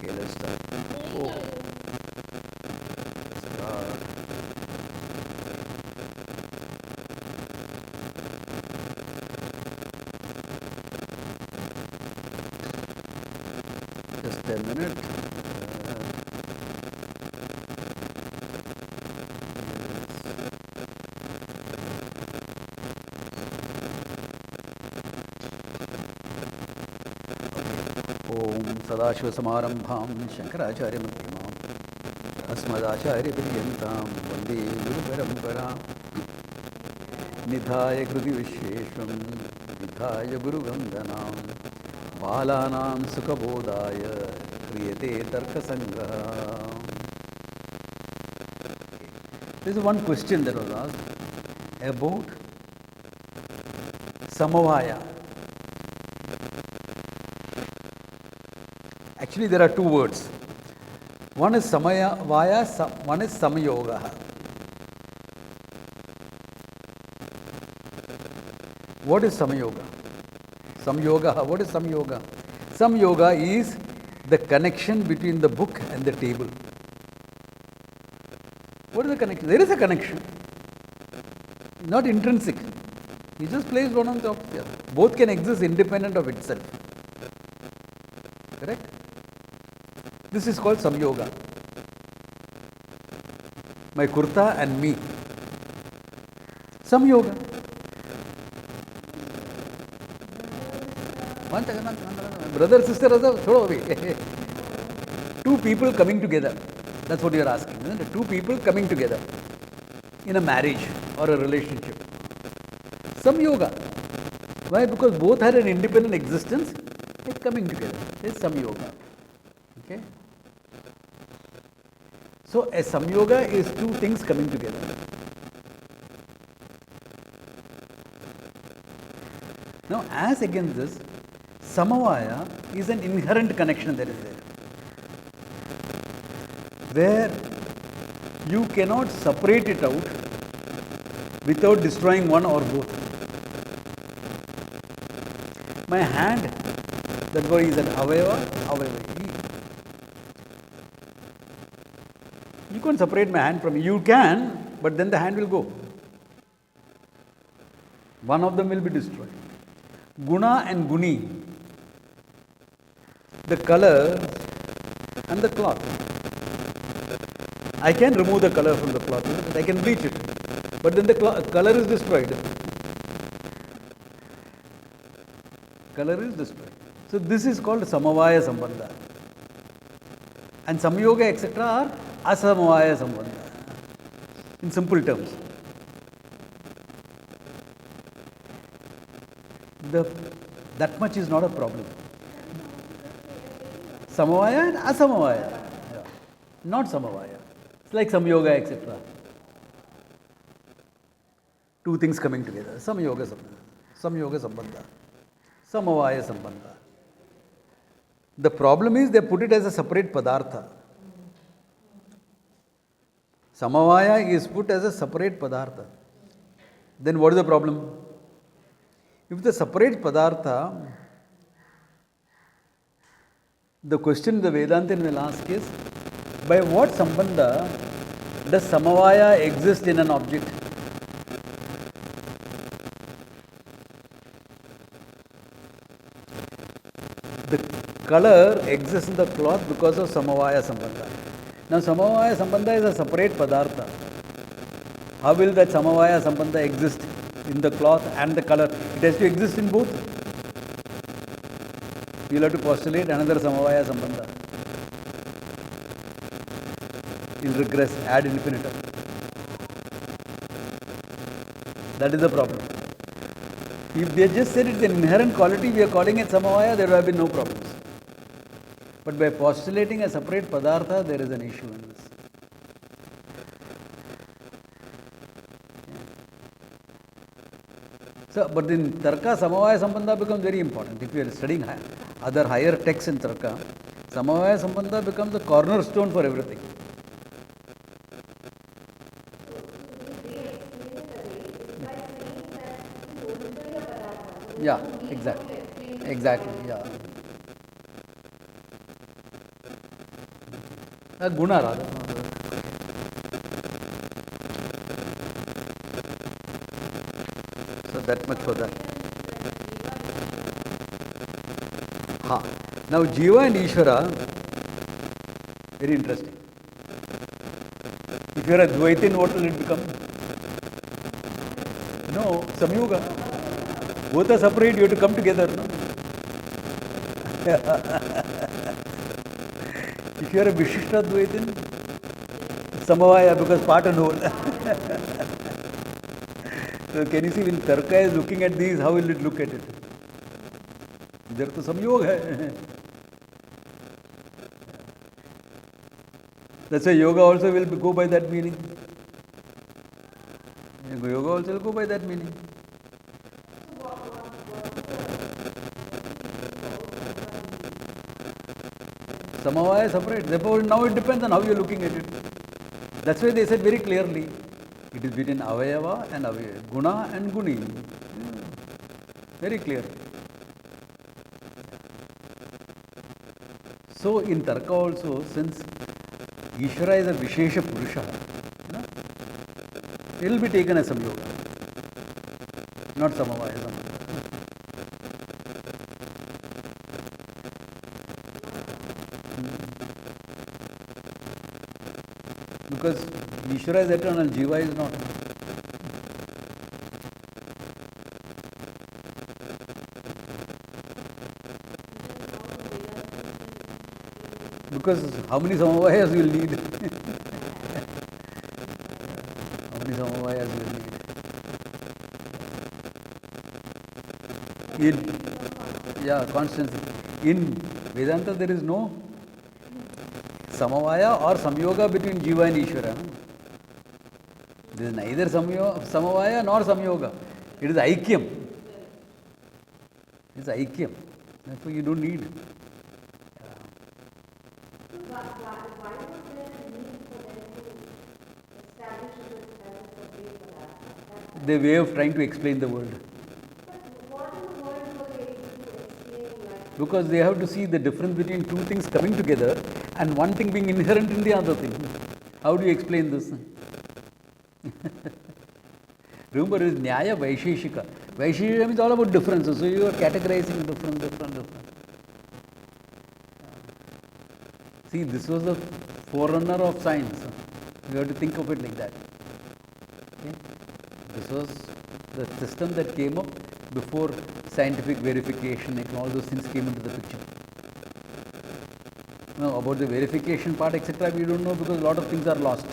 Okay, let's start. Oh, start. Just a minute. Om Sadashiva Samarambham Shankaracharya Madhyamam Asmadacharya Paryantam Vande Guru Paramparam Nidhaya Kriti Visheshwam Vidhaya Guru Vandanam Balanam Sukhabodaya Kriyate Tarka samgraha. There is one question that was asked about Samavaya. Actually, there are two words. One is Samavaya, one is Samyoga. What is Samyoga? Samyoga. What is Samyoga? Samyoga is the connection between the book and the table. What is the connection? There is a connection. Not intrinsic. You just place one on top of the other. Both can exist independent of itself. Correct? This is called samyoga. My kurta and me. Samyoga. Brother, sister, throw away. Two people coming together. That's what you are asking, isn't it? Two people coming together in a marriage or a relationship. Samyoga. Why? Because both had an independent existence. They're coming together. It's samyoga. Okay? So a samyoga is two things coming together. Now, as against this, samavaya is an inherent connection that is there, where you cannot separate it out without destroying one or both. My hand, that word is an avayava. You can't separate my hand from me. You can, but then the hand will go. One of them will be destroyed. Guna and guni, the color and the cloth. I can remove the color from the cloth. I can bleach it, but then the color is destroyed. Color is destroyed. So this is called samavaya sambandha. And samyoga, etc. are asamavaya sambandha. In simple terms. That much is not a problem. Samavaya and asamavaya. Yeah. Not samavaya. It's like samyoga, etc. Two things coming together. Samyoga sambandha. Samavaya sambandha. The problem is they put it as a separate padartha. Samavaya is put as a separate padartha. Then what is the problem? If the separate padartha, the question the Vedantin will ask is, by what sambandha does samavaya exist in an object? The color exists in the cloth because of samavaya sambandha. Now samavaya sambandha is a separate padartha. How will that samavaya sambandha exist in the cloth and the color? It has to exist in both. You will have to postulate another samavaya sambandha. You will regress, ad infinitum. That is the problem. If they just said it's an inherent quality, we are calling it samavaya, there will have been no problems. But by postulating a separate padartha, there is an issue in this. So, but in Tarka, samavaya sambandha becomes very important. If you are studying other higher texts in Tarka, samavaya sambandha becomes the cornerstone for everything. Yeah, exactly. Exactly, yeah. Guna rather. So that much for that. Ha. Now Jiva and Ishvara, very interesting. If you are a Dvaitin, what will it become? No, Samyoga. Both are separate, you have to come together. No? If you are a Vishishta Dvaitin, Samavaya, because part and whole. So can you see when Tarka is looking at these, how will it look at it? There to samyog hai. That's why yoga also will go by that meaning. Yoga also will go by that meaning. Samavaya is separate. Therefore, now it depends on how you are looking at it. That's why they said very clearly, it is between avayava and avayava, guna and guni. Yeah. Very clear. So in Tarka also, since Ishvara is a Vishesha Purusha, it will be taken as Samyoga, not Samavaya. Because Ishvara is eternal, Jiva is not. Because how many Samavayas you will need? How many Samavayas you will need? Constancy. In Vedanta there is no Samavaya or Samyoga between Jiva and Ishvara. There is neither Samavaya nor Samyoga. It is Aikyam. It is Aikyam. Therefore you don't need. Their way of trying to explain the world. Because they have to see the difference between two things coming together and one thing being inherent in the other thing. How do you explain this? Remember, it is Nyaya Vaisheshika. Vaisheshika means all about differences. So you are categorizing different. See, this was the forerunner of science. You have to think of it like that. Okay? This was the system that came up before scientific verification and all those things came into the picture. Now, about the verification part, etc., we don't know because a lot of things are lost.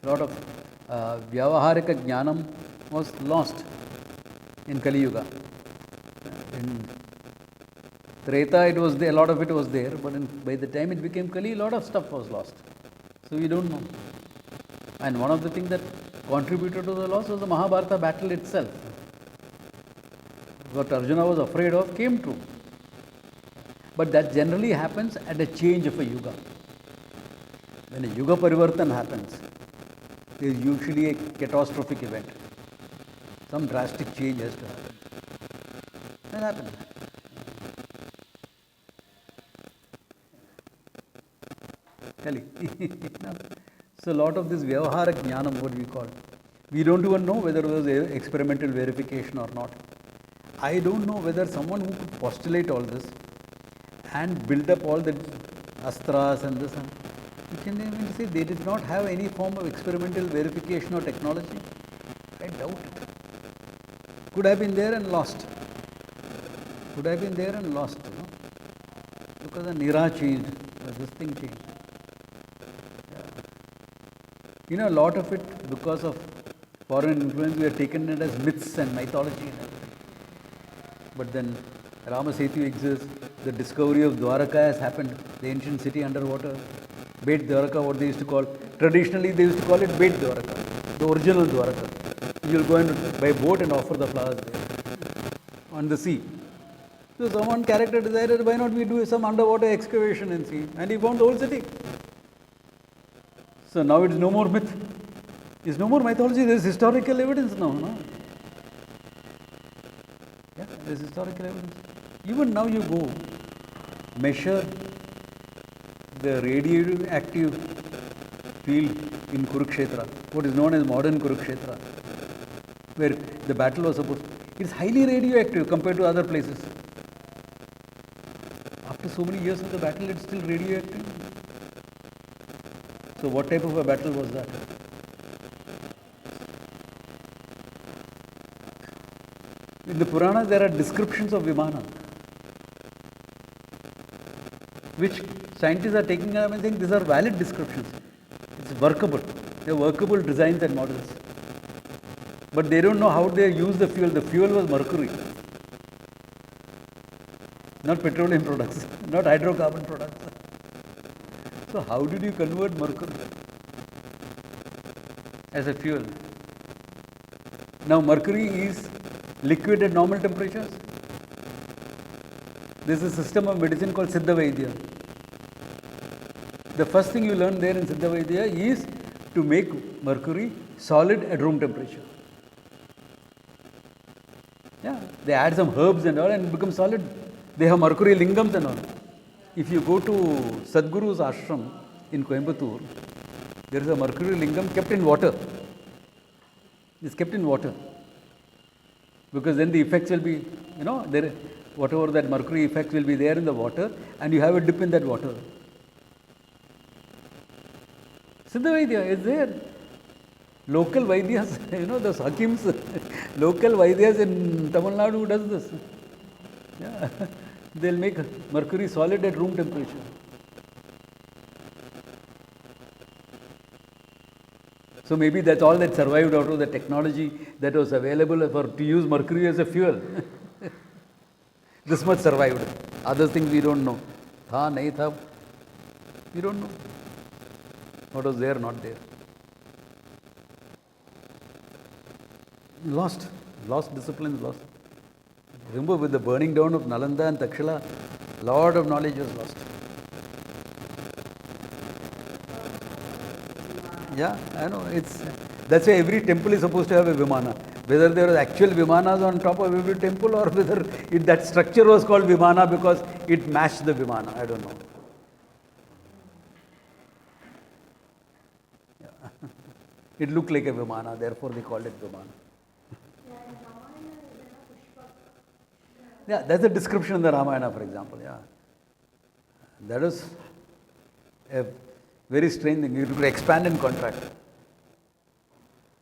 A lot of Vyavaharika Jnanam was lost in Kali Yuga. In Treta, it was there, a lot of it was there, but by the time it became Kali, a lot of stuff was lost. So we don't know. And one of the things that contributed to the loss was the Mahabharata battle itself. What Arjuna was afraid of came true. But that generally happens at a change of a yuga. When a yuga parivartan happens, there is usually a catastrophic event. Some drastic change has to happen. That happens. Kali. So a lot of this Vyavaharak Jnanam, what we call, we don't even know whether it was experimental verification or not. I don't know whether someone who could postulate all this and build up all the astras and this, you can even say they did not have any form of experimental verification or technology. I doubt it. Could have been there and lost. Could have been there and lost, because the Nira changed, this thing changed. A lot of it, because of foreign influence, we have taken it as myths and mythology and everything. But then Ramasetu exists, the discovery of Dwaraka has happened, the ancient city underwater. Bet Dwaraka, what they used to call, traditionally they used to call it Bet Dwaraka, the original Dwaraka. You will go and by boat and offer the flowers there on the sea. So someone character decided, why not we do some underwater excavation and see, and he found the whole city. So now it is no more myth. It's no more mythology, there is historical evidence now. No? Yeah, there is historical evidence. Even now you go, measure the radioactive field in Kurukshetra, what is known as modern Kurukshetra, where the battle was supposed, it is highly radioactive compared to other places. After so many years of the battle, it's still radioactive. So what type of a battle was that? In the Puranas, there are descriptions of Vimana, which scientists are taking up and saying these are valid descriptions. It's workable. They are workable designs and models. But they don't know how they use the fuel. The fuel was mercury, not petroleum products, not hydrocarbon products. So how did you convert mercury as a fuel? Now mercury is liquid at normal temperatures. There is a system of medicine called Siddha Vaidya. The first thing you learn there in Siddha Vaidya is to make mercury solid at room temperature. Yeah, they add some herbs and all and it becomes solid. They have mercury lingams and all. If you go to Sadhguru's ashram in Coimbatore, there is a mercury lingam kept in water. It's kept in water. Because then the effects will be, there, whatever that mercury effects will be there in the water and you have a dip in that water. Siddha Vaidya is there. Local Vaidyas, the Hakims, local Vaidyas in Tamil Nadu who does this. Yeah. They'll make mercury solid at room temperature. So maybe that's all that survived out of the technology that was available to use mercury as a fuel. This much survived. Other things we don't know. Tha, nahi tha, we don't know. What was there, not there. Lost disciplines, lost. Remember with the burning down of Nalanda and Takshila, a lot of knowledge was lost. Yeah, I know. That's why every temple is supposed to have a Vimana. Whether there was actual Vimanas on top of every temple or whether that structure was called Vimana because it matched the Vimana, I don't know. Yeah. It looked like a Vimana, therefore they called it Vimana. Yeah, that's a description in the Ramayana, for example. Yeah, that is a very strange thing. You could expand and contract.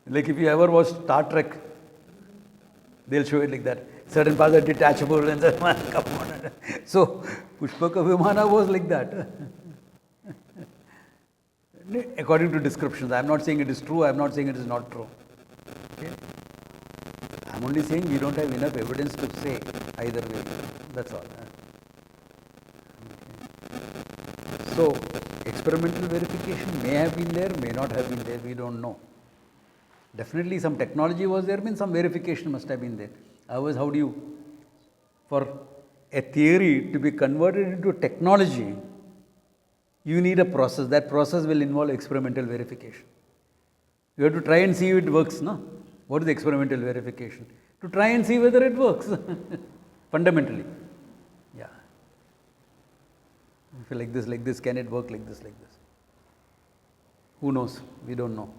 Like if you ever watch Star Trek, they'll show it like that. Certain parts are detachable and certain parts come on. So Pushpaka Vimana was like that. According to descriptions, I am not saying it is true. I am not saying it is not true. Okay? I am only saying we don't have enough evidence to say either way. That's all. Okay. So, experimental verification may have been there, may not have been there, we don't know. Definitely some technology was there, means some verification must have been there. Otherwise, how do you, for a theory to be converted into technology, you need a process. That process will involve experimental verification. You have to try and see if it works, no? What is the experimental verification? To try and see whether it works, fundamentally. Yeah. If like this, can it work like this, like this? Who knows? We don't know.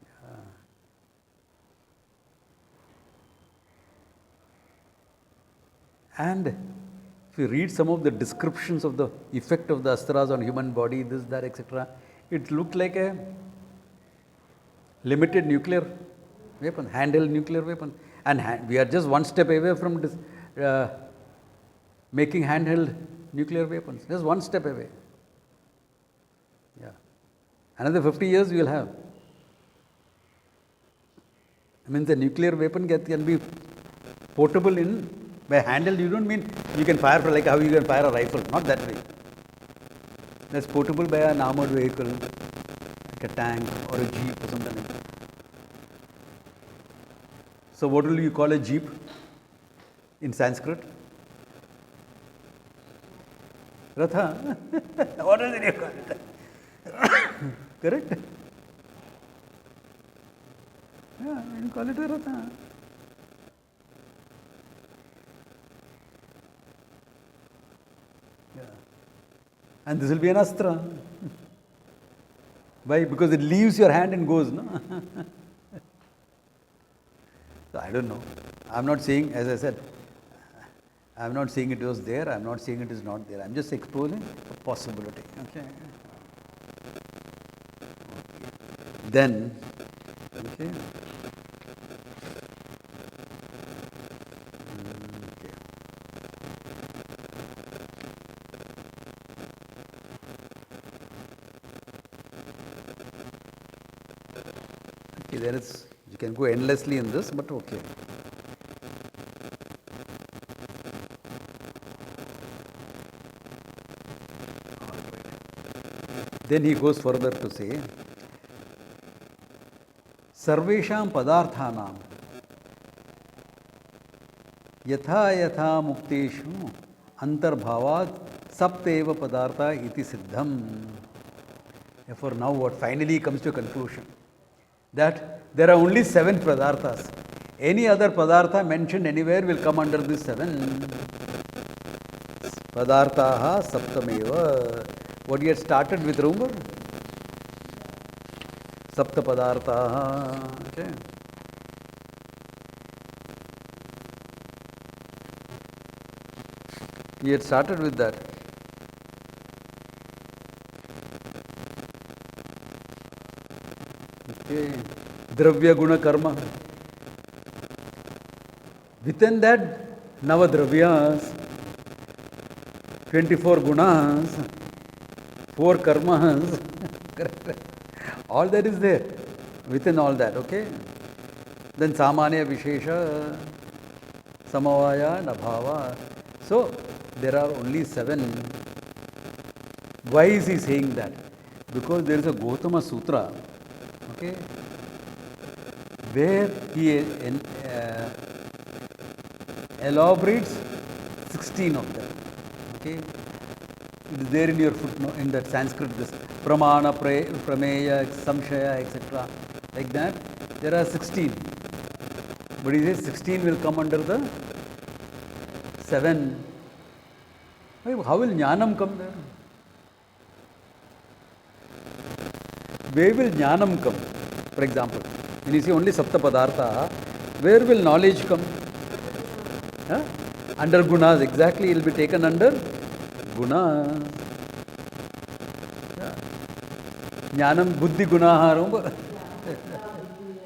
Yeah. And if you read some of the descriptions of the effect of the astras on human body, this, that, etc., it looked like a limited nuclear weapon, handheld nuclear weapon. And we are just one step away from making handheld nuclear weapons. Just one step away. Yeah. Another 50 years we will have. I mean, the nuclear weapon can be portable by handheld. You don't mean you can fire like how you can fire a rifle. Not that way. That's portable by an armored vehicle, like a tank or a jeep or something like that. So what will you call a jeep in Sanskrit? Ratha. What else did you call it? Correct? Yeah, you call it a Ratha. Yeah. And this will be an astra. Why? Because it leaves your hand and goes, no? So I don't know. I'm not saying, as I said, I'm not saying it was there, I'm not saying it is not there. I'm just exposing a possibility. Okay. Then, okay. Okay, there is, you can go endlessly in this, but okay. Then he goes further to say, Sarvesham padarthanam yatha yatha mukteshu antarbhavat sapteva padartha iti siddham. Therefore, now what finally comes to a conclusion, that there are only 7 padarthas. Any other padartha mentioned anywhere will come under this 7. Padarthaha saptameva. What you had started with, remember? Sapta padarthaha. Okay. You had started with that. Okay. Dravya guna karma. Within that, Navadravyas, 24 gunas, 4 karmas, all that is there within all that, okay? Then Samanya Vishesha, Samavaya, Nabhava. So, there are only 7. Why is he saying that? Because there is a Gautama Sutra, okay, where he elaborates 16 of them, okay? It is there in your footnote, in that Sanskrit, this Pramana, Prameya, Samshaya, etc. Like that, there are 16. But he says 16 will come under the 7. How will Jnanam come there? Where will Jnanam come? For example, when you see only Sapta Padartha, where will knowledge come? Huh? Under gunas, exactly, it will be taken under gunas. Yeah. Jnanam buddhi gunaha, remember?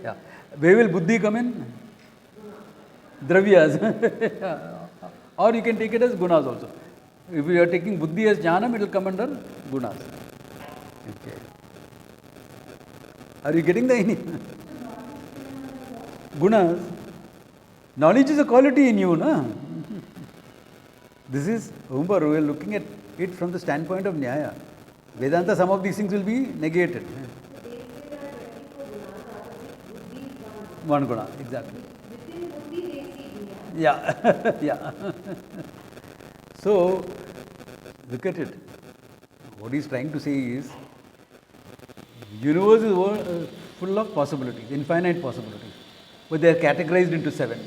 Yeah. Where will buddhi come in? Dravyas. Or you can take it as gunas also. If you are taking buddhi as jnanam, it will come under gunas. Okay. Are you getting the idea? Gunas. Knowledge is a quality in you, na? This is, remember, we are looking at it from the standpoint of Nyaya. Vedanta, some of these things will be negated. One guna, exactly. Yeah, yeah. So, look at it. What he's trying to say is, universe is full of possibilities, infinite possibilities, but they are categorized into 7.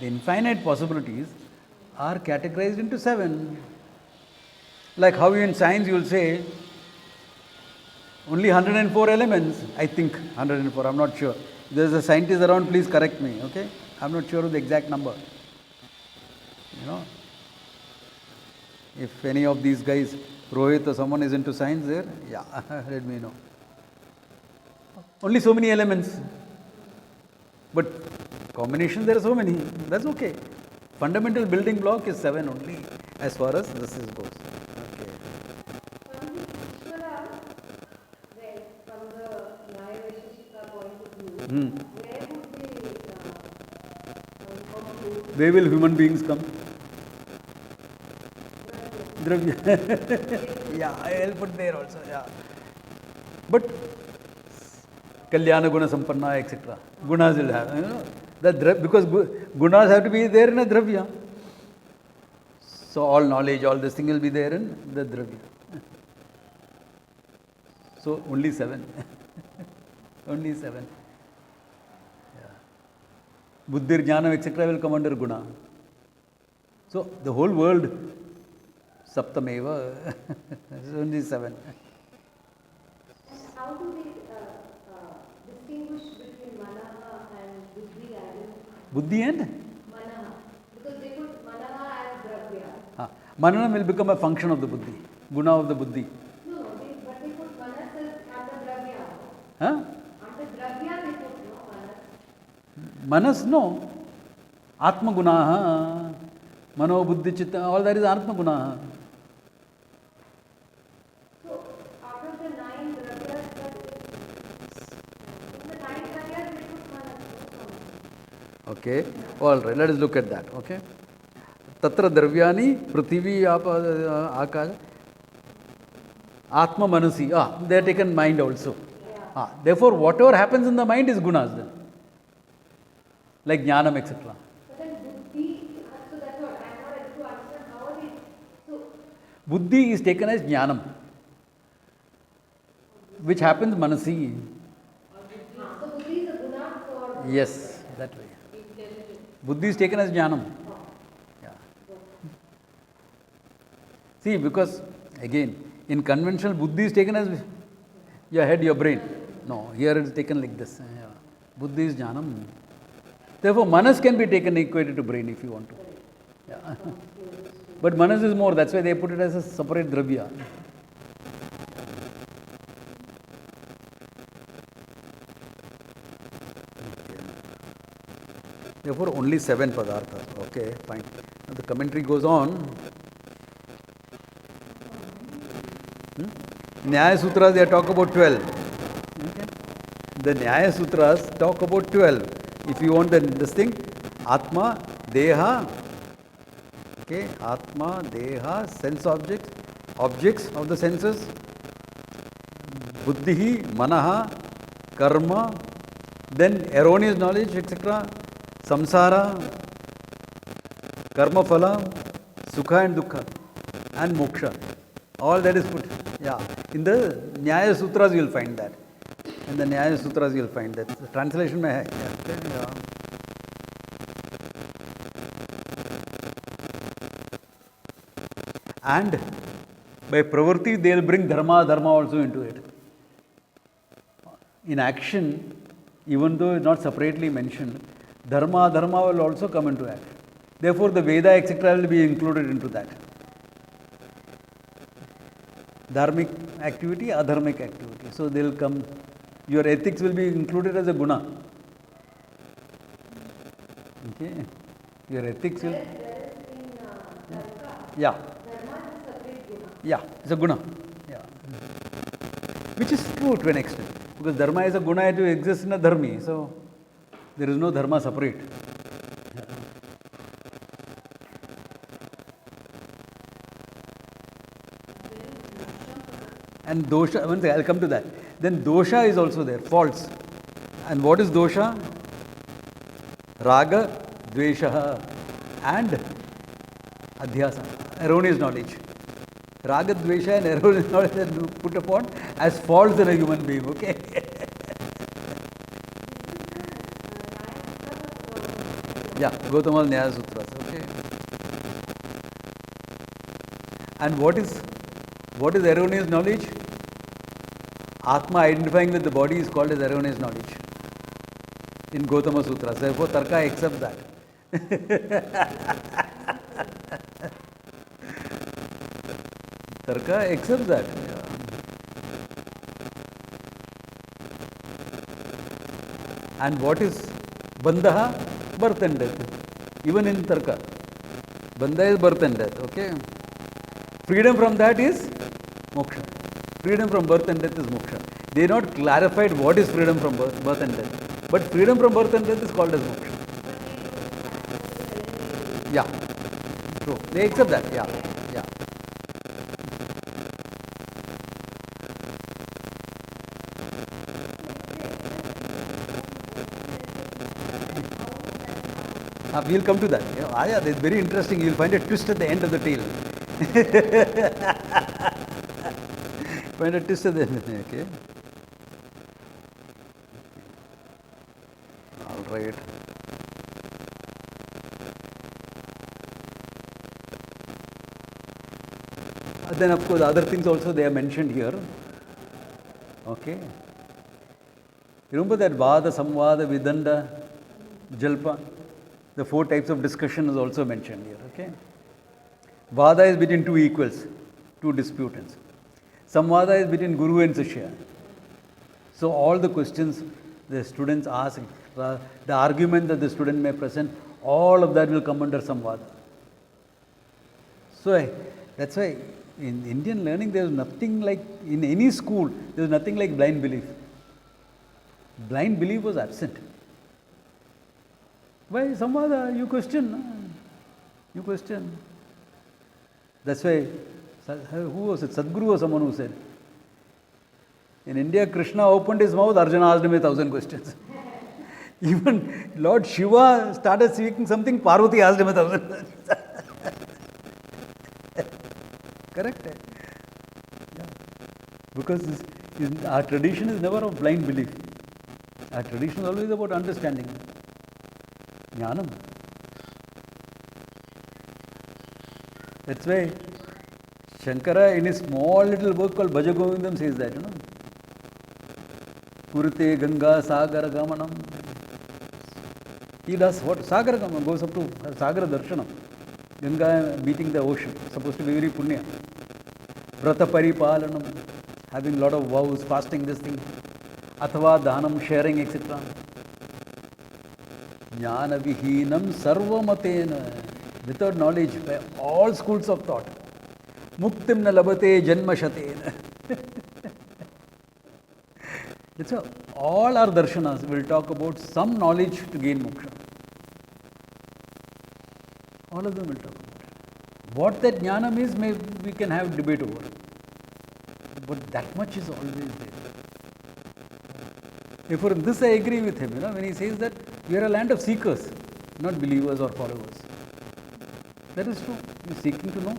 The infinite possibilities are categorized into 7. Like how in science you will say, only 104 elements, I think 104, I'm not sure. If there is a scientist around, please correct me, okay? I'm not sure of the exact number. You know, if any of these guys, Rohit or someone is into science there, yeah, let me know. Only so many elements. But combinations, there are so many. That's okay. Fundamental building block is 7 only, as far as this is goes. Okay. From the Nyaya Vaisheshika point of view, Where will human beings come? Dravya. Yeah, I'll put there also. Yeah. But Kalyana Guna Sampanna, etc. Gunas will have, you know, because gunas have to be there in a Dravya. So all knowledge, all this thing will be there in the Dravya. So only 7. Only 7. Yeah. Buddhir, Jnanam, etc. will come under Guna. So the whole world, Saptameva. It's only 7. And how do we distinguish between manaha and buddhi and Buddhi and? manaha? Because they put manaha as dravya. Manana will become a function of the buddhi, guna of the buddhi. No, but they put manas as under dravya. Huh? Under dravya they put no Manas, manas. no. Atma gunaha, mano, buddhi, chitta, all that is Atma gunaha. So out of the 9 dravyas, in the 9 dravyas they put manas. Okay, all right, let us look at that. Okay. Tatra dravyani, prithvi, akasha, atma manasi. They are taken mind also. Therefore, whatever happens in the mind is gunas then. Like jnanam, etc. But then buddhi, so that's what I am not able to understand how are they. So Buddhi is taken as jnanam, which happens manasi. so buddhi is a guna for Yes, that way. intelligence. Buddhi is taken as jnanam. Yeah. See, because again, in conventional, buddhi is taken as your head, your brain. No, here it is taken like this. Yeah. Buddhi is jnanam. Therefore, manas can be taken equated to brain if you want to. Yeah. But manas is more, that's why they put it as a separate dravya. Therefore, only 7 padarthas. Okay, fine. Now the commentary goes on. Nyaya Sutras, they talk about 12. Okay. The Nyaya Sutras talk about 12. If you want this thing, Atma, Deha, okay, Atma, Deha, sense objects, objects of the senses, Buddhi, Manaha, Karma, then erroneous knowledge, etc., Samsara, Karma Phala, Sukha and Dukkha, and Moksha. All that is put. Yeah. In the Nyaya Sutras you will find that. In the Nyaya Sutras you will find that. The translation may have. Yeah. And by pravarti they will bring dharma also into it. In action, even though it's not separately mentioned, dharma will also come into action. Therefore, the Veda, etc., will be included into that. Dharmic activity, adharmic activity. So they will come. Your ethics will be included as a guna. Okay. Your ethics will. Whereas in Tarka, Yeah. dharma is a separate guna. Yeah. It's a guna. Yeah. Which is true to an extent. Because dharma is a guna, it exists in a dharmi. So there is no dharma separate. And dosha, I'll come to that. Then dosha is also there, faults. And what is dosha? Raga, dvesha, and adhyasa, erroneous knowledge. Raga, dvesha, and erroneous knowledge are put upon as faults in a human being, okay? Yeah, Gautama's Nyaya Sutras, okay? And what is erroneous knowledge? Atma identifying with the body is called as erroneous knowledge in Gautama Sutras. Therefore, Tarka accepts that. Tarka accepts that. Yeah. And what is Bandha? Birth and death. Even in Tarka. Bandha is birth and death. Okay. Freedom from that is moksha. Freedom from birth and death is moksha. They not clarified what is freedom from birth and death. But freedom from birth and death is called as moksha. Yeah. True. They accept that. Yeah. Yeah. We'll come to that. Yeah, it's very interesting. You'll find a twist at the end of the tale. Find a twist at the end. Okay. All right. Then of course other things also they are mentioned here. Okay. Remember that Vada, Samvada, Vidanda, Jalpa? The 4 types of discussion is also mentioned here. Okay. Vada is between 2 equals, 2 disputants. Samvada is between Guru and Sishya. So all the questions the students ask, the argument that the student may present, all of that will come under Samvada. So that's why in Indian learning there is nothing like, in any school, there is nothing like blind belief. Blind belief was absent. Why Samvada? You question. You question. That's why, who was it? Sadguru was someone who said, in India, Krishna opened his mouth, Arjuna asked him 1,000 questions. Even Lord Shiva started speaking something, Parvati asked him 1,000 questions. Correct? Yeah. Because our tradition is never of blind belief. Our tradition is always about understanding. Jnanam. That's why Shankara in his small little book called Bhaja Govindam says that, Purite Ganga Sagara Gamanam. He does what? Sagara Gamanam, goes up to Sagara Darshanam. Ganga meeting the ocean, supposed to be very punya. Vrata Paripalanam, having a lot of vows, fasting, this thing. Athava Dhanam, sharing, etc. Jnana Vihinam Sarvamatena, without knowledge, by all schools of thought. Muktim na labate janma shatena. That's why all our darshanas will talk about some knowledge to gain moksha. All of them will talk about it. What that jnanam is, we can have debate over. But that much is always there. Therefore, in this I agree with him, when he says that we are a land of seekers, not believers or followers. That is true. You are seeking to know.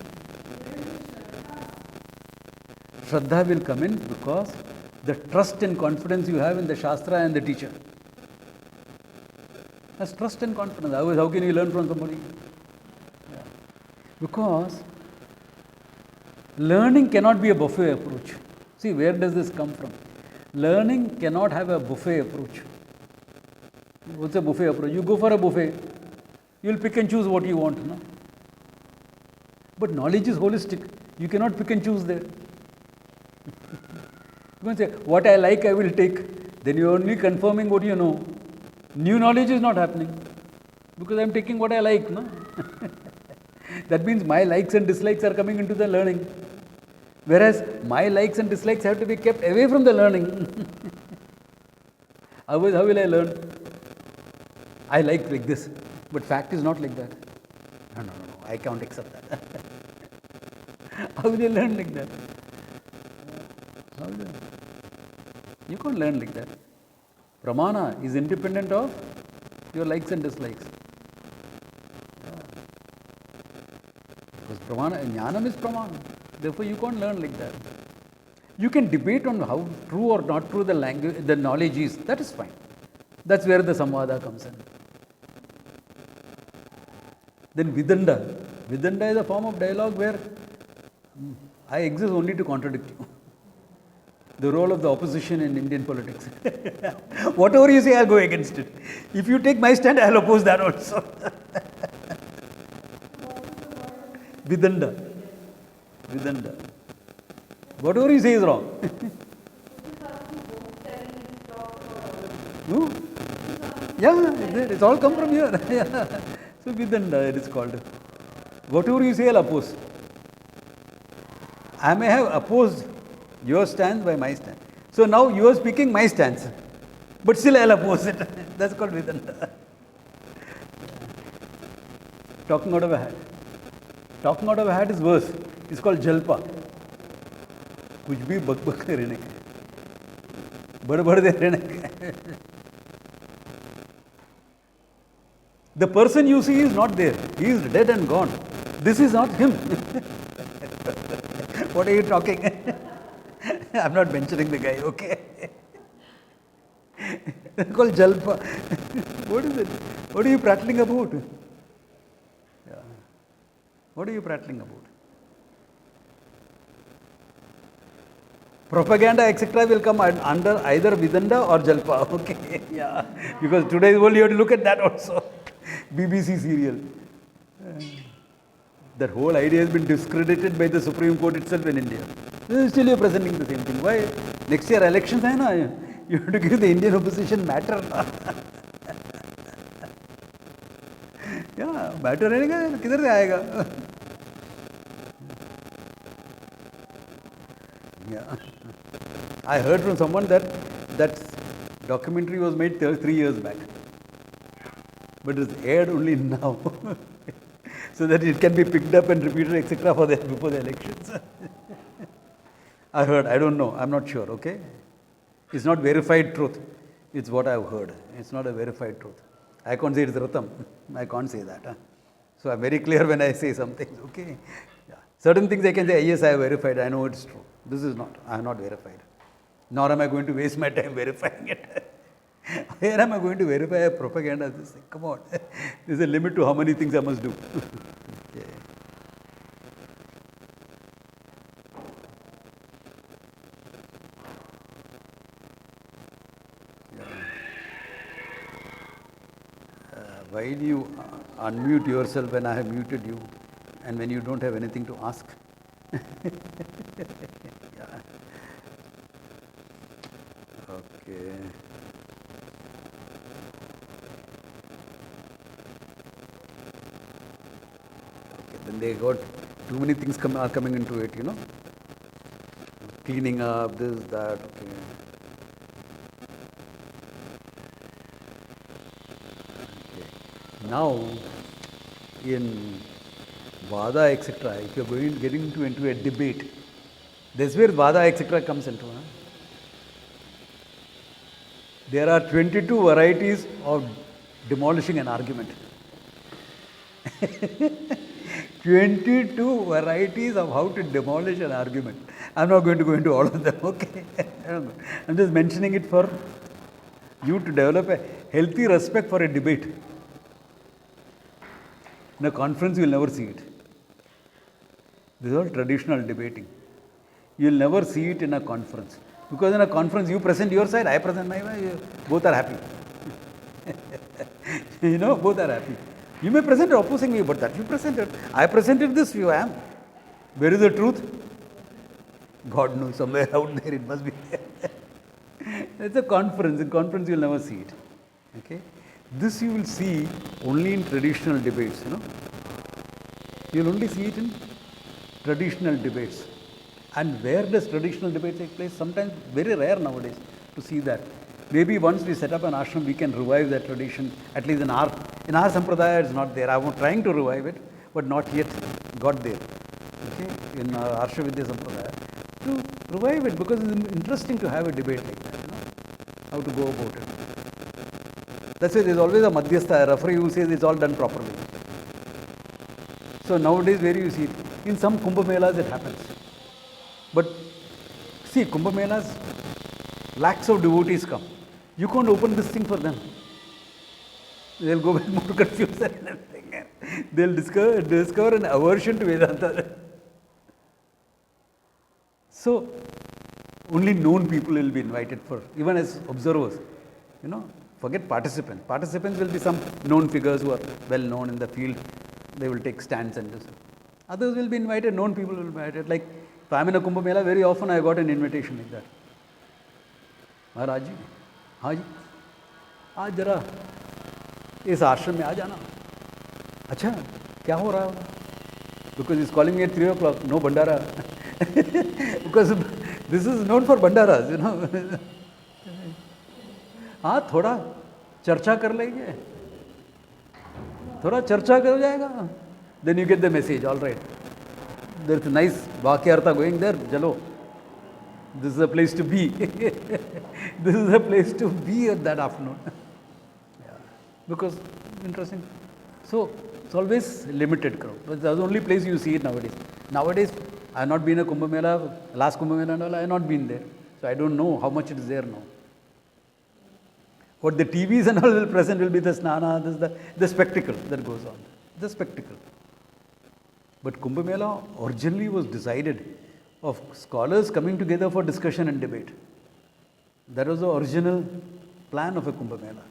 Shraddha will come in because the trust and confidence you have in the Shastra and the teacher. That's trust and confidence. Otherwise, how can you learn from somebody? Yeah. Because learning cannot be a buffet approach. See, where does this come from? Learning cannot have a buffet approach. What's a buffet approach? You go for a buffet, you will pick and choose what you want. No? But knowledge is holistic. You cannot pick and choose there. You can say, what I like, I will take. Then you are only confirming what you know. New knowledge is not happening. Because I am taking what I like. No? That means my likes and dislikes are coming into the learning. Whereas my likes and dislikes have to be kept away from the learning. Otherwise, how will I learn? I like this. But fact is not like that. No. I can't accept that. How will you learn like that? How will you? You can't learn like that. Pramana is independent of your likes and dislikes. Because pramana, jnanam is pramana. Therefore, you can't learn like that. You can debate on how true or not true the language, the knowledge is. That is fine. That's where the samvada comes in. Then Vidanda. Vidanda is a form of dialogue where I exist only to contradict you. The role of the opposition in Indian politics. Whatever you say, I'll go against it. If you take my stand, I'll oppose that also. Vidanda. Vidanda. Whatever you say is wrong. No? Yeah, it's all come from here. So Vidanda it is called. Whatever you say, I'll oppose. I may have opposed your stance by my stance. So now you are speaking my stance. But still I'll oppose it. That's called Vedanta. Talking out of a hat. Talking out of a hat is worse. It's called Jalpa. कुछ भी बक बक रहने के बड़ दे रहने के. The person you see is not there. He is dead and gone. This is not him. What are you talking? I'm not mentioning the guy, okay? It's called Jalpa. What is it? What are you prattling about? Yeah. What are you prattling about? Propaganda, etc. will come under either Vidanda or Jalpa. Okay, yeah. Because today's world you have to look at that also. BBC serial. That whole idea has been discredited by the Supreme Court itself in India. Still you are presenting the same thing. Why? Next year elections hai na? You have to give the Indian opposition matter. Yeah, matter रहेगा किधर से आएगा? Yeah. I heard from someone that that documentary was made 3 years back, but it's aired only now, so that it can be picked up and repeated, etc. for before the elections. I heard. I don't know. I'm not sure. Okay, it's not verified truth. It's what I've heard. It's not a verified truth. I can't say it's Ratam. I can't say that. So I'm very clear when I say something. Okay. Yeah. Certain things I can say, yes, I have verified. I know it's true. This is not. I have not verified. Nor am I going to waste my time verifying it. Where am I going to verify a propaganda? Come on. There's a limit to how many things I must do. Okay. Why do you unmute yourself when I have muted you and when you don't have anything to ask? Yeah. Okay. Okay. Then they got too many things are coming into it, Cleaning up, this, that, okay. Now, in Vada, etc., if you are getting into a debate, that's where Vada, etc. comes into. There are 22 varieties of demolishing an argument. 22 varieties of how to demolish an argument. I'm not going to go into all of them, okay? I'm just mentioning it for you to develop a healthy respect for a debate. In a conference, you will never see it. This is all traditional debating. You will never see it in a conference. Because in a conference, you present your side, I present my side, both are happy. Both are happy. You may present opposing view, but that you presented. I presented this view, I am. Where is the truth? God knows, somewhere out there it must be there. It's a conference. In conference, you will never see it. Okay? This you will see only in traditional debates, You will only see it in traditional debates. And where does traditional debate take place? Sometimes very rare nowadays to see that. Maybe once we set up an ashram, we can revive that tradition. At least in our sampradaya, it's not there. I'm trying to revive it, but not yet got there. Okay, in our Arsha Vidya sampradaya, to revive it, because it's interesting to have a debate like that. How to go about it. That's why there's always a madhyastha, a referee who says it's all done properly. So nowadays, where you see it? In some Kumbh Melas it happens. But see, Kumbh Melas, lakhs of devotees come. You can't open this thing for them. They'll go back more confused and everything. They'll discover an aversion to Vedanta. So only known people will be invited for, even as observers. Forget participants. Participants will be some known figures who are well known in the field. They will take stands and this. Others will be invited, known people will be invited. Like if I'm in a Kumbh Mela, very often I got an invitation like that. Maharaj ji, हाँ जी, आज जरा इस आश्रम में आ जाना. अच्छा, क्या हो रहा है? Because he's calling me at 3 o'clock. No Bandara. Because this is known for Bandaras, हाँ थोड़ा चर्चा कर लेंगे, थोड़ा चर्चा कर जाएगा. Then you get the message, all right. There's a nice Vakyartha going there, chalo. This is a place to be. This is a place to be at that afternoon. Yeah. Because, interesting. So, it's always limited crowd. That's the only place you see it nowadays. Nowadays, I have not been a Kumbh Mela, last Kumbh Mela and all, I have not been there. So, I don't know how much it is there now. What the TVs and all will present will be the snana, the spectacle that goes on. The spectacle. But Kumbh Mela originally was decided of scholars coming together for discussion and debate. That was the original plan of a Kumbh Mela.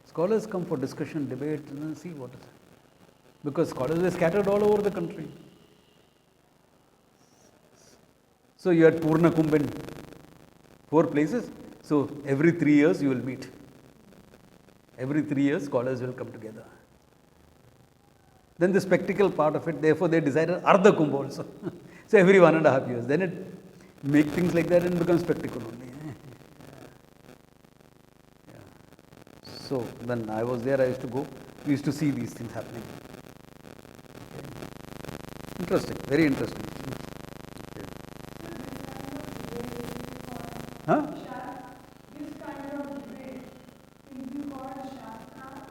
Scholars come for discussion, debate, and then see what is it. Because scholars are scattered all over the country. So you had Purna Kumbh in 4 places. So every 3 years you will meet. Every 3 years scholars will come together. Then the spectacle part of it, therefore they decided Ardha Kumbh also. So every 1.5 years. Then it make things like that and become spectacle only. Yeah. So when I was there, I used to go. We used to see these things happening. Interesting, very interesting. Huh?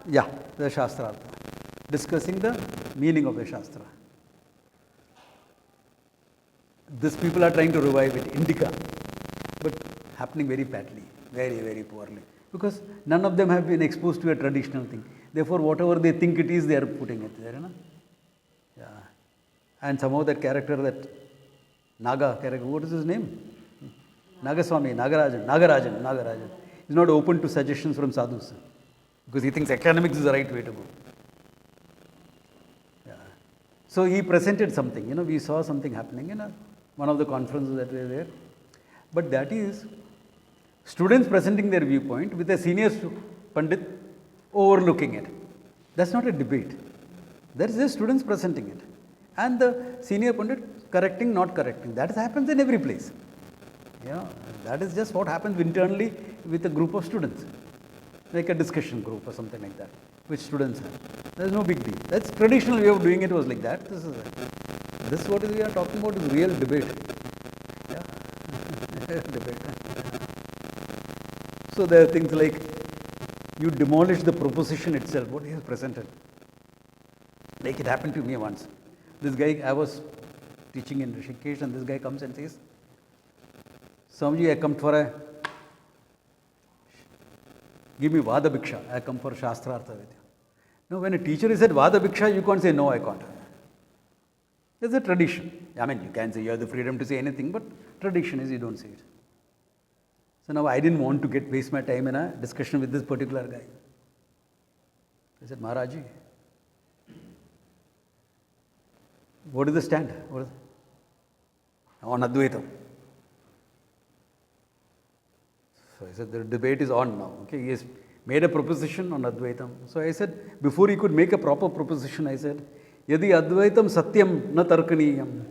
Yeah, the Shastra. Discussing the meaning of the Shastra. These people are trying to revive it, Indica, but happening very badly, very, very poorly. Because none of them have been exposed to a traditional thing. Therefore, whatever they think it is, they are putting it there. You know? Yeah. And somehow that character, that Naga character, what is his name? Nagaswami, Nagarajan. He's not open to suggestions from sadhus. Because he thinks academics is the right way to go. Yeah. So he presented something, we saw something happening in one of the conferences that were there. But that is students presenting their viewpoint with a senior Pandit overlooking it. That's not a debate. That is just students presenting it. And the senior Pandit correcting, not correcting. That happens in every place. That is just what happens internally with a group of students. Like a discussion group or something like that, which students have. There is no big deal. That's traditional way of doing it was like that. This what we are talking about is real debate. Yeah. Debate. So there are things like you demolish the proposition itself, what he has presented. Like it happened to me once. This guy, I was teaching in Rishikesh and this guy comes and says, Swamiji, I come for give me Vada Bhiksha. I come for Shastrartha with you. Now, when a teacher is said Vada Bhiksha, you can't say, no, I can't. There's a tradition. I mean, you can say you have the freedom to say anything, but tradition is you don't say it. So now I didn't want to waste my time in a discussion with this particular guy. I said, Maharaji, what is the stand? On Advaitam. So I said, the debate is on now. Okay, he has made a proposition on Advaitam. So I said, before he could make a proper proposition, I said, Yadi Advaitam Satyam na Tarkaniyam.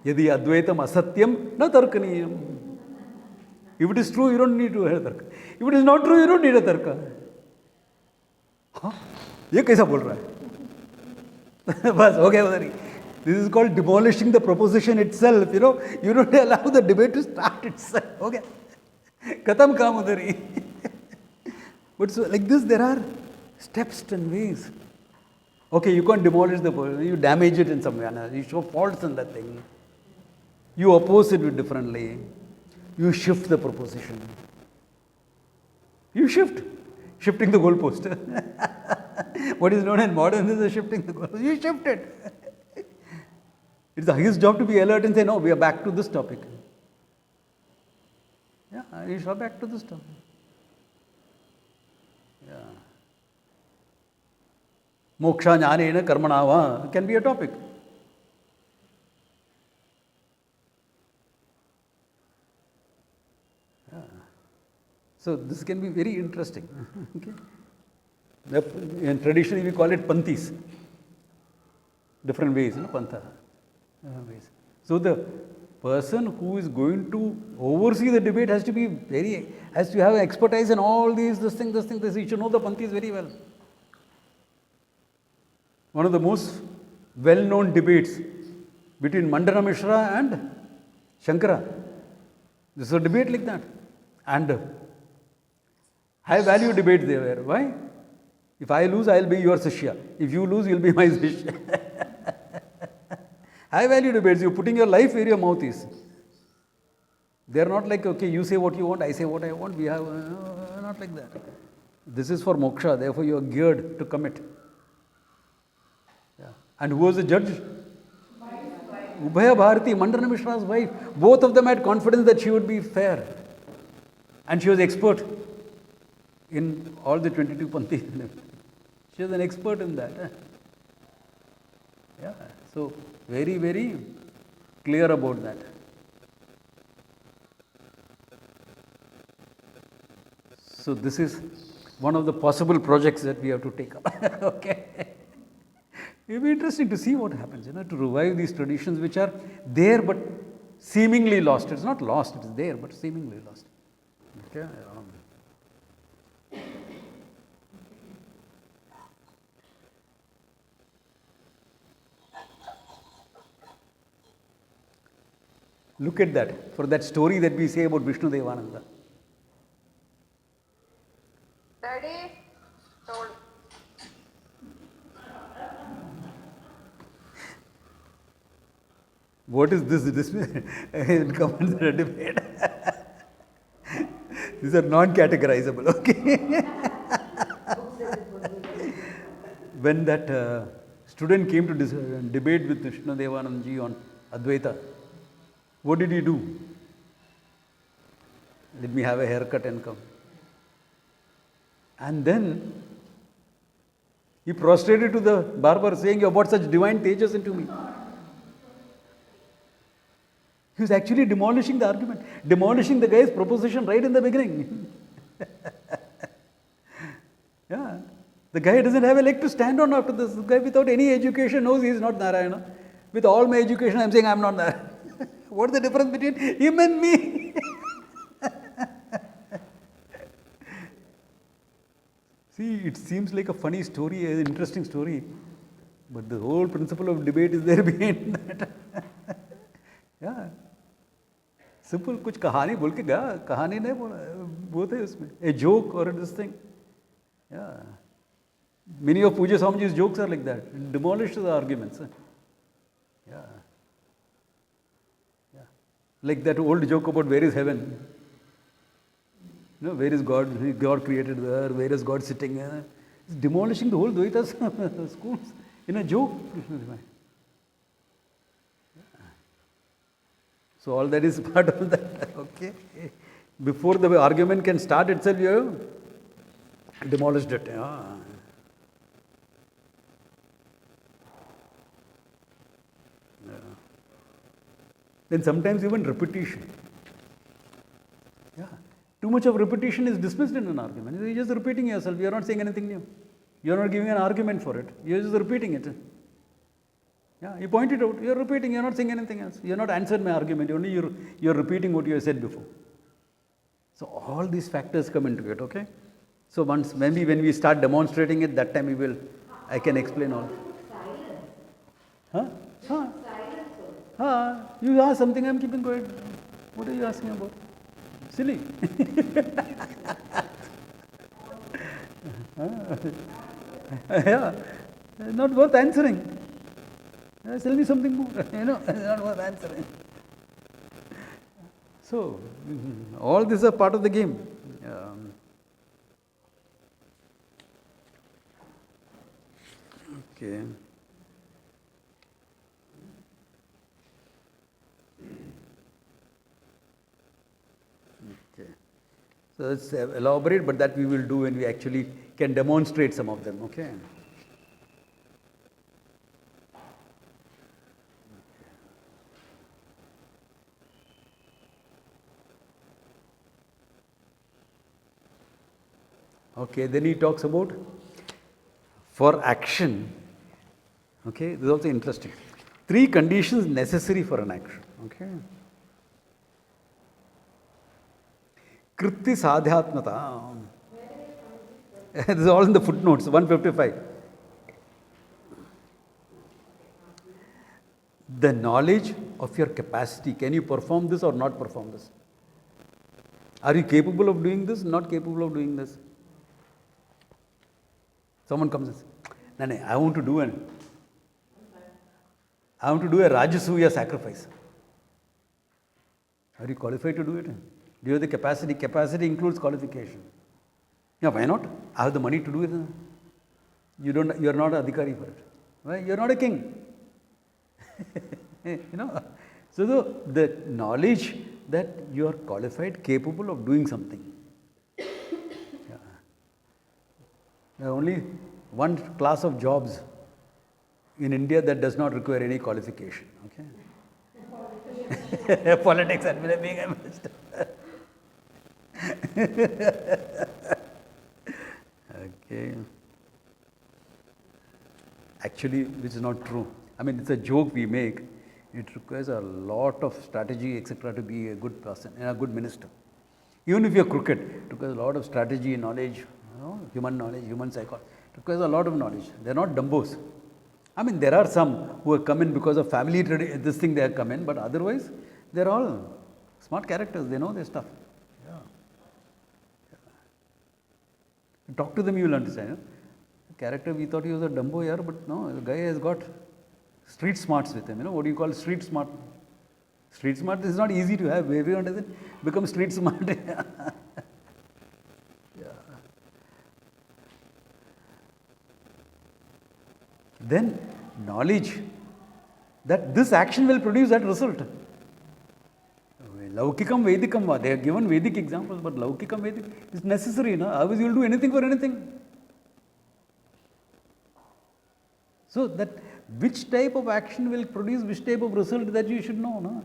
Yadi Advaitam Asatyam na Tarkaniyam. If it is true, you don't need to have Tarka. If it is not true, you don't need a Tarka. Huh? ये कैसा बोल रहा है? बस हो गया उधर ही. This is called demolishing the proposition itself. You don't allow the debate to start itself. हो गया. Khatam kaam udhar hi. But so like this, there are steps and ways. Okay, you can't demolish the person, you damage it in some way. You show faults in that thing. You oppose it differently. You shift the proposition. You shifting the goalpost. What is known in modern is shifting the goalpost. You shift it. It's his job to be alert and say, no, we are back to this topic. Yeah, you shall back to this topic. Yeah. Moksha jnanena karmanava can be a topic. Yeah. So this can be very interesting. Okay. And traditionally we call it panthis. Different ways, pantha. Ways. So the person who is going to oversee the debate has to have expertise in all these, this thing. He should know the panthis very well. One of the most well-known debates between Mandana Mishra and Shankara. This is a debate like that. And high-value debate they were. Why? If I lose, I will be your Sishya. If you lose, you will be my Sishya. High-value debates, you're putting your life where your mouth is. They're not like, okay, you say what you want, I say what I want. We have, not like that. This is for moksha, therefore you are geared to commit. Yeah. And who was the judge? Ubhaya Bharati, Mandana Mishra's wife, both of them had confidence that she would be fair. And she was expert in all the 22 Panthis. She was an expert in that. Yeah, so very, very clear about that. So this is one of the possible projects that we have to take up. Okay. It will be interesting to see what happens, to revive these traditions which are there but seemingly lost. It's not lost, it's there but seemingly lost. Okay. Look at that, for that story that we say about Vishnu Devananda. Daddy told. What is this? This comments are a debate. These are non-categorizable, okay? When that student came to debate with Vishnu Devananda ji on Advaita, what did he do? Let me have a haircut and come. And then he prostrated to the barber saying, "You have brought such divine tejas into me." He was actually demolishing the argument, demolishing the guy's proposition right in the beginning. Yeah. The guy doesn't have a leg to stand on after this. The guy without any education knows he is not Narayana. With all my education, I am saying I am not Narayana. What is the difference between him and me? See, it seems like a funny story, an interesting story, but the whole principle of debate is there behind that. Yeah. Simple, कुछ कहानी बोल के गया, कहानी नहीं बोलते उसमें, a joke or this thing. Yeah. Many of Puja Swamiji's jokes are like that. It demolishes the arguments. Yeah. Yeah. Like that old joke about where is heaven. Where is God? God created there. Where is God sitting? It's demolishing the whole Dvaita schools in a joke. So all that is part of that. Okay. Before the argument can start itself, you have demolished it. Yeah. Then sometimes even repetition. Yeah. Too much of repetition is dismissed in an argument. You're just repeating yourself. You're not saying anything new. You're not giving an argument for it. You're just repeating it. Yeah, you point it out. You're repeating. You're not saying anything else. You're not answered my argument. You're repeating what you have said before. So all these factors come into it. Okay. So once maybe when we start demonstrating it, that time I can explain all. Huh? Huh? You ask something, I'm keeping quiet. What are you asking about? Silly. Yeah, not worth answering. Tell me something more. Not worth answering. So, all these are part of the game. Okay. So let's elaborate, but that we will do when we actually can demonstrate some of them. Okay. Okay, then he talks about for action. Okay, this is also interesting. 3 conditions necessary for an action. Okay. Kritti sadhyatmata. This is all in the footnotes, 155. The knowledge of your capacity. Can you perform this or not perform this? Are you capable of doing this, not capable of doing this? Someone comes and says, "No, I want to do a Rajasuya sacrifice." Are you qualified to do it? Do you have the capacity? Capacity includes qualification. Yeah, why not? I have the money to do it. You are not adhikari for it. Why? You are not a king. So the knowledge that you are qualified, capable of doing something. Yeah. There are only one class of jobs in India that does not require any qualification. Okay. Politics and being a minister. Okay. Actually, which is not true. I mean, it's a joke we make. It requires a lot of strategy, etc., to be a good person and a good minister. Even if you're crooked, it requires a lot of strategy, knowledge, knowledge, human psychology. It requires a lot of knowledge. They're not dumbos. I mean, there are some who have come in because of family, this thing they have come in, but otherwise, they're all smart characters. They know their stuff. Yeah. Talk to them, you will understand. Character, we thought he was a dumbo here, but no, the guy has got street smarts with him. What do you call street smart? Street smart is not easy to have. Everyone doesn't become street smart. Yeah. Then knowledge that this action will produce that result. Laukikam Vedikam va. They have given Vedic examples, but Laukikam Vedic is necessary. Otherwise you will do anything for anything. So that which type of action will produce which type of result, that you should know. No?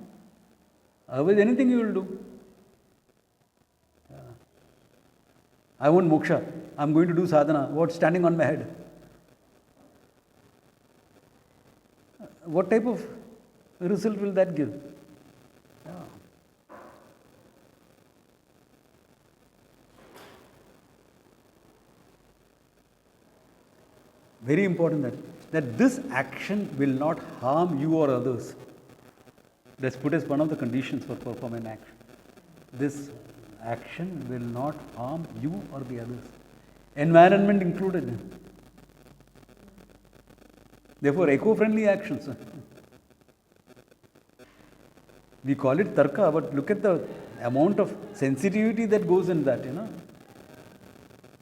Otherwise anything you will do. Yeah. I want moksha. I am going to do sadhana. What? Standing on my head. What type of result will that give? Yeah. Very important that this action will not harm you or others. That's put as one of the conditions for performing action. This action will not harm you or the others. Environment included. Therefore, eco-friendly actions. We call it Tarka, but look at the amount of sensitivity that goes in that,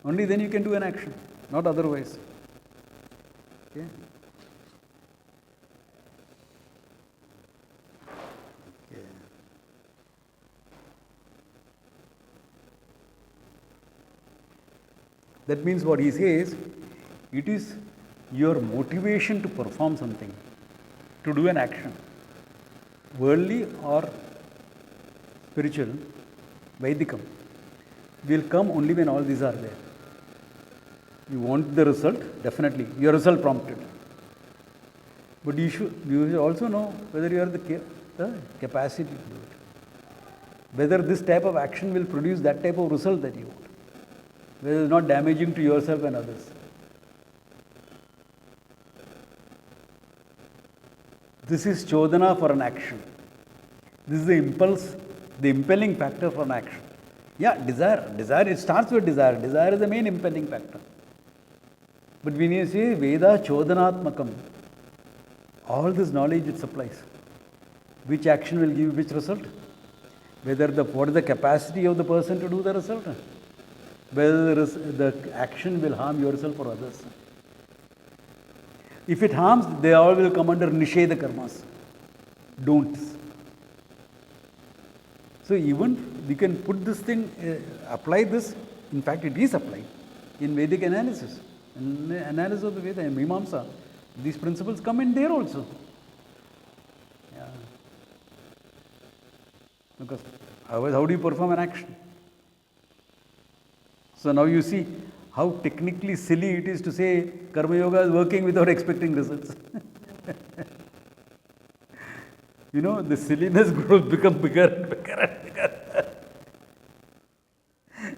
Only then you can do an action, not otherwise. Okay. That means what he says, it is your motivation to perform something, to do an action, worldly or spiritual, Vaidikam, will come only when all these are there. You want the result, definitely, your result prompted. But you should also know whether you have the capacity to do it. Whether this type of action will produce that type of result that you want. Whether it's not damaging to yourself and others. This is chodhana for an action. This is the impulse, the impelling factor for an action. Yeah, desire. Desire, it starts with desire. Desire is the main impelling factor. But when you say Veda chodhanatmakam, all this knowledge it supplies. Which action will give which result? What is the capacity of the person to do the result? Whether the action will harm yourself or others. If it harms, they all will come under Nisheda karmas. Don'ts. So even we can put this thing, apply this, in fact it is applied in Vedic analysis. In the analysis of the Veda, in Mimamsa, these principles come in there also. Yeah. Because otherwise, how do you perform an action? So now you see how technically silly it is to say Karma Yoga is working without expecting results. The silliness grows, become bigger and bigger and bigger.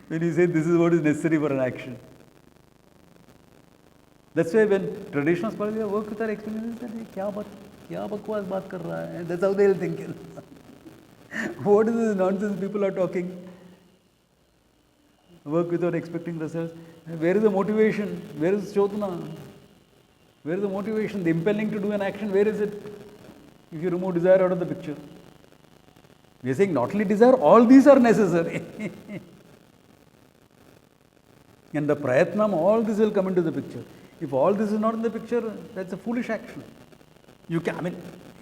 When you say this is what is necessary for an action. That's why when traditional scholars work with our experiences, they say, kya bakwas baat kar raha hai? That's how they'll think. What is this nonsense people are talking? Work without expecting results. Where is the motivation? Where is chodhana? Where is the motivation? The impelling to do an action, where is it? If you remove desire out of the picture. We are saying not only desire, all these are necessary. And the prayatnam, all this will come into the picture. If all this is not in the picture, that's a foolish action.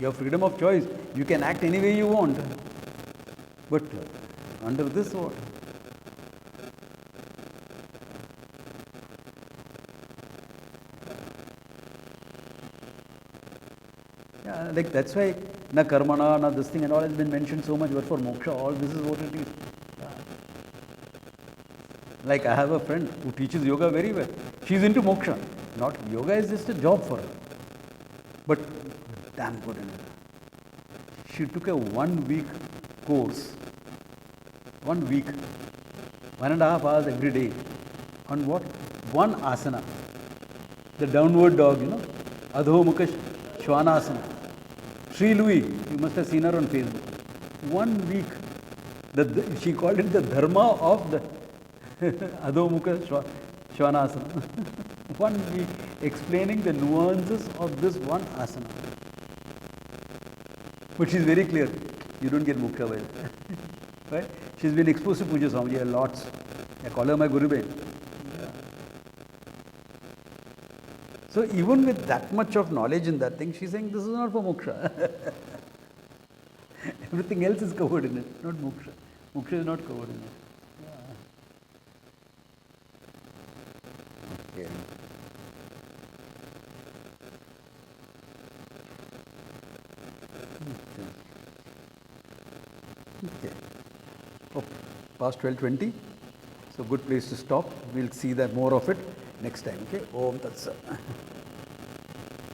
You have freedom of choice. You can act any way you want. But under this what? Yeah, like that's why na karmana, na this thing and all has been mentioned so much, but for moksha, all this is what it is. Yeah. Like I have a friend who teaches yoga very well. She's into moksha. Not yoga is just a job for her. But damn good in it. She took a 1 week course. 1 week. 1.5 hours every day. On what? One asana. The downward dog, Adho Mukha Shwanasana. Sri Louis, you must have seen her on Facebook. 1 week. She called it the dharma of the Adho Mukha Shwanasana. 1 week explaining the nuances of this one asana. But she's very clear. You don't get moksha by that. Right? She's been exposed to Puja Swamiji a lot. I call her my Guru Bain. So even with that much of knowledge in that thing, she's saying this is not for moksha. Everything else is covered in it, not moksha. Moksha is not covered in it. Yeah. Okay. Okay. Oh, past 12:20. So good place to stop. We'll see that more of it next time. Okay. Om Tat Sat.